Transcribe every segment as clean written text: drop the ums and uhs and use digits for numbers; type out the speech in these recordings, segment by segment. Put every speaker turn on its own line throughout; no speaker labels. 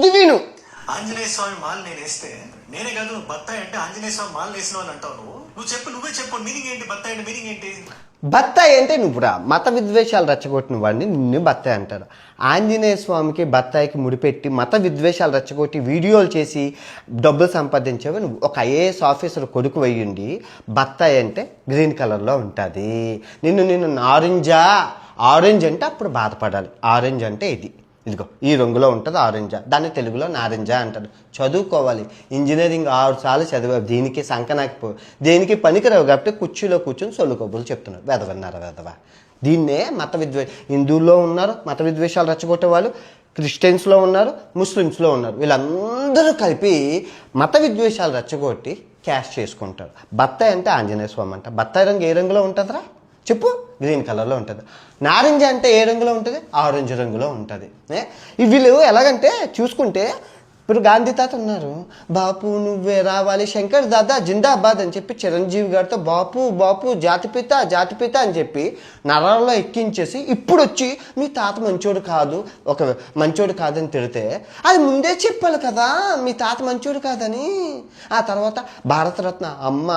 ముందు విను.
ఆంజనేయ స్వామి మాల నేను వేస్తే నేనే కాదు బత్తాయి అంటే ఆంజనేయ స్వామి మాల వేసిన వాళ్ళు అంటావు నువ్వే చెప్పు మీనింగ్ ఏంటి బత్తాయి అంటే మీనింగ్ ఏంటి?
బత్తాయి అంటే నువ్వు రా మత విద్వేషాలు రెచ్చగొట్టిన వాడిని నిన్ను బత్తాయి అంటారు. ఆంజనేయ స్వామికి బత్తాయికి ముడిపెట్టి మత విద్వేషాలు రెచ్చగొట్టి వీడియోలు చేసి డబ్బులు సంపాదించేవి నువ్వు. ఒక ఐఏఎస్ ఆఫీసర్ కొడుకు అయ్యుండి బత్తాయి అంటే గ్రీన్ కలర్లో ఉంటుంది. నిన్ను ఆరెంజ్ అంటే అప్పుడు బాధపడాలి. ఆరెంజ్ అంటే ఇదిగో ఈ రంగులో ఉంటుంది ఆరెంజ, దాన్ని తెలుగులో నారింజ అంటారు. చదువుకోవాలి. ఇంజనీరింగ్ 6 సార్లు చదివా, దీనికి సంకనాకపో దేనికి పనికిరావు కాబట్టి కుర్చీలో కూర్చొని సొల్లు కబుర్లు చెప్తున్నారు. వెదవ దీన్నే హిందువుల్లో ఉన్నారు మత విద్వేషాలు రెచ్చగొట్టే వాళ్ళు, క్రిస్టియన్స్లో ఉన్నారు, ముస్లిమ్స్లో ఉన్నారు. వీళ్ళందరూ కలిపి మత విద్వేషాలు రెచ్చగొట్టి క్యాష్ చేసుకుంటారు. బత్తాయి అంటే ఆంజనేయ స్వామి అంట. బత్తాయి రంగు ఏ రంగులో ఉంటుందిరా చెప్పు? గ్రీన్ కలర్లో ఉంటుంది. నారింజ అంటే ఏ రంగులో ఉంటుంది? ఆరెంజ్ రంగులో ఉంటుంది. వీళ్ళు ఎలాగంటే చూసుకుంటే ఇప్పుడు గాంధీ తాత ఉన్నారు, బాపు నువ్వే రావాలి శంకర్ దాదా జిందాబాద్ అని చెప్పి చిరంజీవి గారితో బాపు జాతిపిత అని చెప్పి నరాల్లో ఎక్కించేసి ఇప్పుడు వచ్చి మీ తాత మంచోడు కాదని తిడితే అది ముందే చెప్పాలి కదా మీ తాత మంచోడు కాదని. ఆ తర్వాత భారతరత్న అమ్మ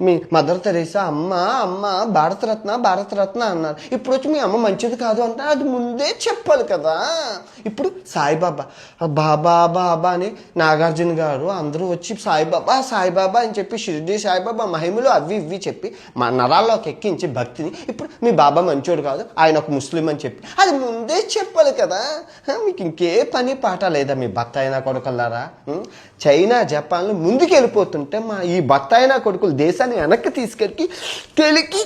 మీ మదర్ తెరీసా అమ్మ భారతరత్న అన్నారు. ఇప్పుడు వచ్చి మీ అమ్మ మంచిది కాదు అంటే అది ముందే చెప్పాలి కదా. ఇప్పుడు సాయిబాబా బాబా అని నాగార్జున గారు అందరూ వచ్చి సాయిబాబా అని చెప్పి షిరిడి సాయిబాబా మహిమలు అవి ఇవి చెప్పి మా నరాల్లోకి ఎక్కించి భక్తిని ఇప్పుడు మీ బాబా మంచోడు కాదు ఆయన ఒక ముస్లిం అని చెప్పి అది ముందే చెప్పాలి కదా. మీకు ఇంకే పని పాట లేదా మీ బత్తాయినా కొడుకులారా? చైనా జపాన్లు ముందుకు వెళ్ళిపోతుంటే మా ఈ బత్తాయినా కొడుకులు దేశాన్ని వెనక్కి తీసుకెళ్ళి కెలికి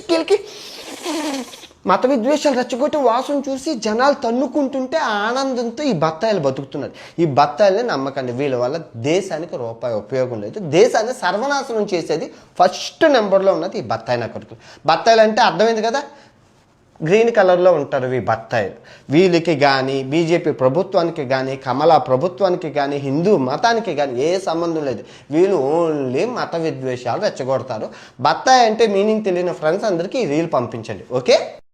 మత విద్వేషాలు రెచ్చగొట్టి వాసన చూసి జనాలు తన్నుకుంటుంటే ఆనందంతో ఈ బత్తాయిలు బతుకుతున్నారు. ఈ బత్తాయిల్ని నమ్మకండి, వీళ్ళ వల్ల దేశానికి రూపాయి ఉపయోగం లేదు. దేశాన్ని సర్వనాశనం చేసేది ఫస్ట్ నెంబర్లో ఉన్నది ఈ బత్తాయినా కొడుకులు. బత్తాయిలు అంటే అర్థమైంది కదా, గ్రీన్ కలర్లో ఉంటారు ఈ బత్తాయిలు. వీళ్ళకి కానీ బీజేపీ ప్రభుత్వానికి కానీ కమలా ప్రభుత్వానికి కానీ హిందూ మతానికి కానీ ఏ సంబంధం లేదు. వీళ్ళు ఓన్లీ మత విద్వేషాలు రెచ్చగొడతారు. బత్తాయి అంటే మీనింగ్ తెలియని ఫ్రెండ్స్ అందరికీ ఈ రీల్ పంపించండి. ఓకే.